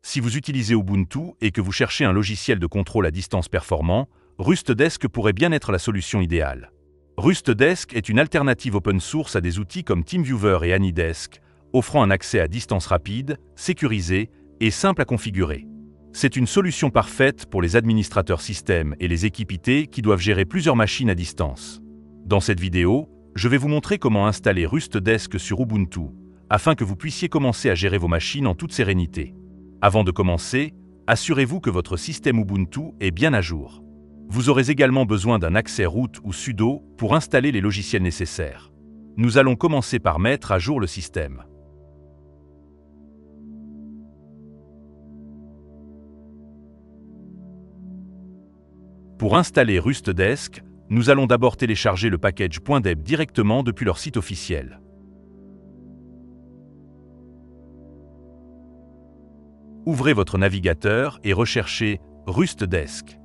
Si vous utilisez Ubuntu et que vous cherchez un logiciel de contrôle à distance performant, Rustdesk pourrait bien être la solution idéale. Rustdesk est une alternative open source à des outils comme TeamViewer et AnyDesk, offrant un accès à distance rapide, sécurisé et simple à configurer. C'est une solution parfaite pour les administrateurs système et les équipes IT qui doivent gérer plusieurs machines à distance. Dans cette vidéo, je vais vous montrer comment installer Rustdesk sur Ubuntu, afin que vous puissiez commencer à gérer vos machines en toute sérénité. Avant de commencer, assurez-vous que votre système Ubuntu est bien à jour. Vous aurez également besoin d'un accès root ou sudo pour installer les logiciels nécessaires. Nous allons commencer par mettre à jour le système. Pour installer Rustdesk, nous allons d'abord télécharger le package .deb directement depuis leur site officiel. Ouvrez votre navigateur et recherchez Rustdesk.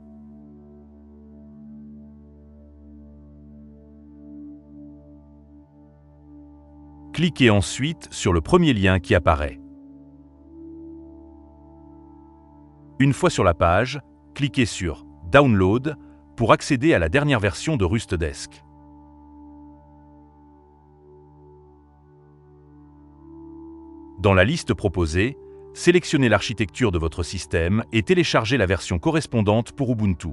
Cliquez ensuite sur le premier lien qui apparaît. Une fois sur la page, cliquez sur Download pour accéder à la dernière version de Rustdesk. Dans la liste proposée, sélectionnez l'architecture de votre système et téléchargez la version correspondante pour Ubuntu.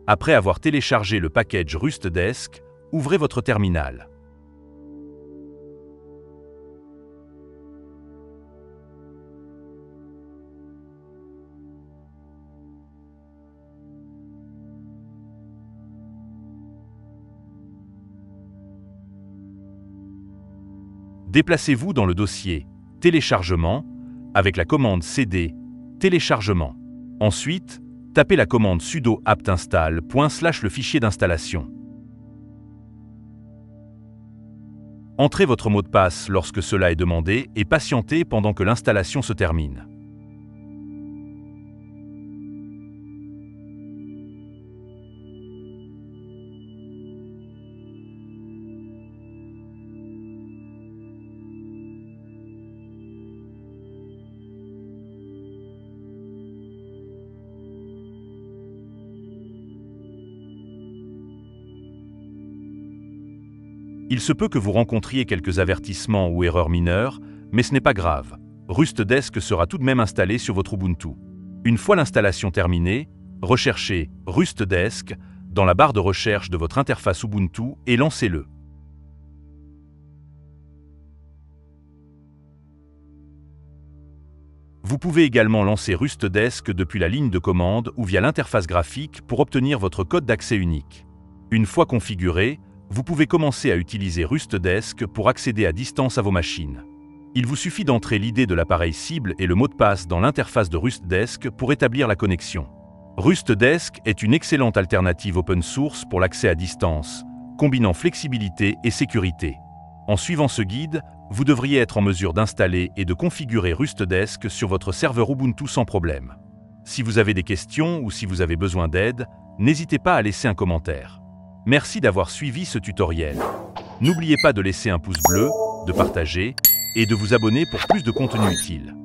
Après avoir téléchargé le package Rustdesk, ouvrez votre terminal. Déplacez-vous dans le dossier « Téléchargement » avec la commande cd « Téléchargement ». Ensuite, tapez la commande sudo apt-install / le fichier d'installation. Entrez votre mot de passe lorsque cela est demandé et patientez pendant que l'installation se termine. Il se peut que vous rencontriez quelques avertissements ou erreurs mineures, mais ce n'est pas grave. Rustdesk sera tout de même installé sur votre Ubuntu. Une fois l'installation terminée, recherchez Rustdesk dans la barre de recherche de votre interface Ubuntu et lancez-le. Vous pouvez également lancer Rustdesk depuis la ligne de commande ou via l'interface graphique pour obtenir votre code d'accès unique. Une fois configuré, vous pouvez commencer à utiliser Rustdesk pour accéder à distance à vos machines. Il vous suffit d'entrer l'ID de l'appareil cible et le mot de passe dans l'interface de Rustdesk pour établir la connexion. Rustdesk est une excellente alternative open source pour l'accès à distance, combinant flexibilité et sécurité. En suivant ce guide, vous devriez être en mesure d'installer et de configurer Rustdesk sur votre serveur Ubuntu sans problème. Si vous avez des questions ou si vous avez besoin d'aide, n'hésitez pas à laisser un commentaire. Merci d'avoir suivi ce tutoriel. N'oubliez pas de laisser un pouce bleu, de partager et de vous abonner pour plus de contenu utile.